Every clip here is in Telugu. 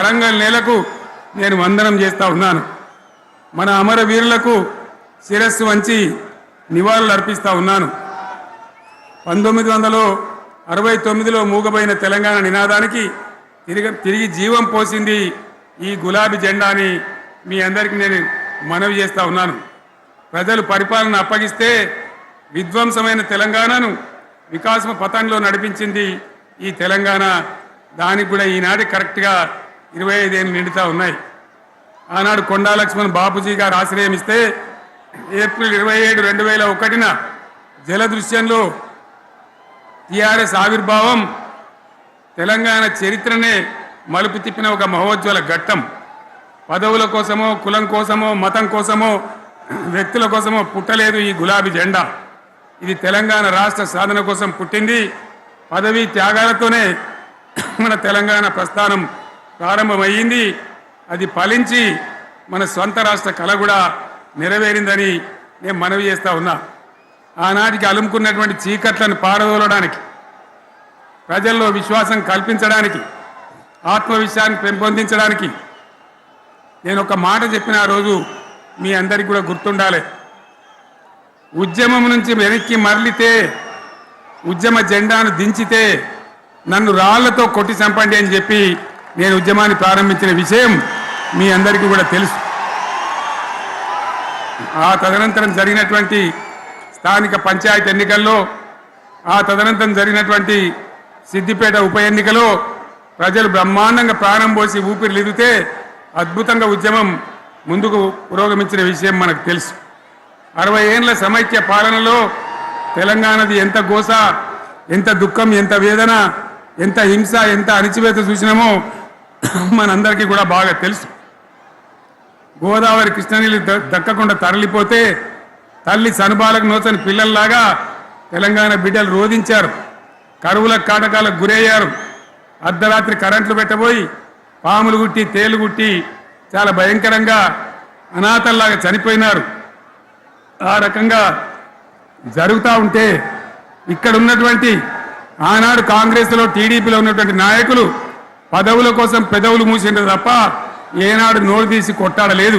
వరంగల్ నేలకు నేను వందనం చేస్తా ఉన్నాను. మన అమరవీరులకు శిరస్సు వంచి నివాళులు అర్పిస్తా ఉన్నాను. 1969లో మూగబోయిన తెలంగాణ నినాదానికి తిరిగి జీవం పోసింది ఈ గులాబీ జెండాని మీ అందరికీ నేను మనవి చేస్తా ఉన్నాను. ప్రజలు పరిపాలన అప్పగిస్తే విధ్వంసమైన తెలంగాణను వికాసం పథంలో నడిపించింది ఈ తెలంగాణ. దానికి కూడా ఈనాటి కరెక్ట్గా 25 ఏళ్ళు నిండుతా ఉన్నాయి. ఆనాడు కొండా లక్ష్మణ్ బాపూజీ గారు ఆశ్రయం ఇస్తే ఏప్రిల్ 27, 2001న జలదృశ్యంలో టీఆర్ఎస్ ఆవిర్భావం తెలంగాణ చరిత్రనే మలుపు తిప్పిన ఒక మహోజ్వల ఘట్టం. పదవుల కోసమో, కులం కోసమో, మతం కోసమో, వ్యక్తుల కోసమో పుట్టలేదు ఈ గులాబీ జెండా. ఇది తెలంగాణ రాష్ట్ర సాధన కోసం పుట్టింది. పదవీ త్యాగాలతోనే మన తెలంగాణ ప్రస్థానం ప్రారంభమయ్యింది. అది ఫలించి మన సొంత రాష్ట్ర కళ కూడా నెరవేరిందని నేను మనవి చేస్తా ఉన్నా. ఆనాటికి అలుముకున్నటువంటి చీకట్లను పారదోలడానికి, ప్రజల్లో విశ్వాసం కల్పించడానికి, ఆత్మవిశ్వాసాన్ని పెంపొందించడానికి నేను ఒక మాట చెప్పిన ఆ రోజు మీ అందరికీ కూడా గుర్తుండాలి. ఉద్యమం నుంచి వెనక్కి మరలితే, ఉద్యమ జెండాను దించితే నన్ను రాళ్లతో కొట్టి చంపండి అని చెప్పి నేను ఉద్యమాన్ని ప్రారంభించిన విషయం మీ అందరికీ కూడా తెలుసు. ఆ తదనంతరం జరిగినటువంటి స్థానిక పంచాయతీ ఎన్నికల్లో, ఆ తదనంతరం జరిగినటువంటి సిద్దిపేట ఉప ఎన్నికలో ప్రజలు బ్రహ్మాండంగా ప్రాణం పోసి ఊపిరిలిదితే అద్భుతంగా ఉద్యమం ముందుకు పురోగమించిన విషయం మనకు తెలుసు. 60 ఏళ్ల సమైక్య పాలనలో తెలంగాణది ఎంత గోస, ఎంత దుఃఖం, ఎంత వేదన, ఎంత హింస, ఎంత అణిచివేత చూసినామో మనందరికీ కూడా బాగా తెలుసు. గోదావరి కృష్ణనీళ్ళు దక్కకుండా తరలిపోతే తల్లి సనుబాలకు నోచని పిల్లల్లాగా తెలంగాణ బిడ్డలు రోధించారు. కరువుల కాటకాలకు గురయ్యారు. అర్ధరాత్రి కరెంట్లు పెట్టబోయి పాములు గుట్టి, తేలు గుట్టి చాలా భయంకరంగా అనాథల్లాగా చనిపోయినారు. ఆ రకంగా జరుగుతూ ఉంటే ఇక్కడ ఉన్నటువంటి ఆనాడు కాంగ్రెస్లో, టీడీపీలో ఉన్నటువంటి నాయకులు పదవుల కోసం పెదవులు మూసిండ్రు తప్ప ఏనాడు నోరు తీసి కొట్టాడలేదు.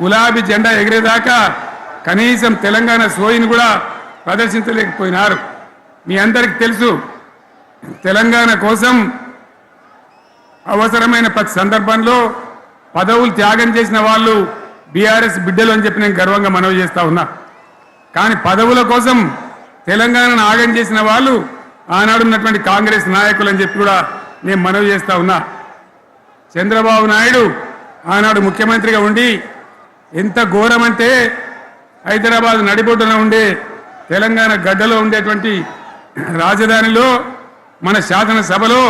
గులాబీ జెండా ఎగిరేదాకా కనీసం తెలంగాణ సోయిని కూడా ప్రదర్శించలేకపోయినారు. మీ అందరికీ తెలుసు, తెలంగాణ కోసం అవసరమైన ప్రతి సందర్భంలో పదవులు త్యాగం చేసిన వాళ్ళు బీఆర్ఎస్ బిడ్డలు అని చెప్పి నేను గర్వంగా మనవి చేస్తా ఉన్నా. కానీ పదవుల కోసం తెలంగాణను ఆగం చేసిన వాళ్ళు ఆనాడు ఉన్నటువంటి కాంగ్రెస్ నాయకులు అని చెప్పి కూడా నేను మనవి చేస్తా ఉన్నా. చంద్రబాబు నాయుడు ఆనాడు ముఖ్యమంత్రిగా ఉండి ఎంత ఘోరమంటే హైదరాబాద్ నడిబొడ్డున ఉండే తెలంగాణ గడ్డలో ఉండేటువంటి రాజధానిలో మన శాసనసభలో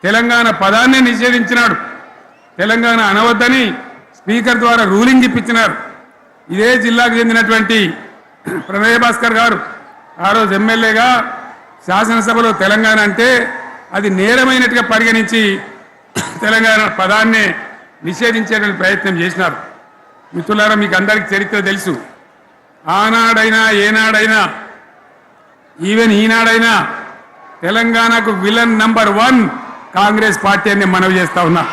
తెలంగాణ పదాన్ని నిషేధించినాడు. తెలంగాణ అనవద్దని స్పీకర్ ద్వారా రూలింగ్ ఇప్పించినారు. ఇదే జిల్లాకు చెందినటువంటి ప్రణయ భాస్కర్ గారు ఆ రోజు ఎమ్మెల్యేగా శాసనసభలో తెలంగాణ అంటే అది నేరమైనట్టుగా పరిగణించి తెలంగాణ పదాన్ని నిషేధించేటువంటి ప్రయత్నం చేసినారు. మిత్రులారా, మీకు అందరికీ చరిత్ర తెలుసు. ఆనాడైనా, ఏనాడైనా, ఈవెన్ ఈనాడైనా తెలంగాణకు విలన్ నంబర్ 1 కాంగ్రెస్ పార్టీ అని మనవి చేస్తా ఉన్నా.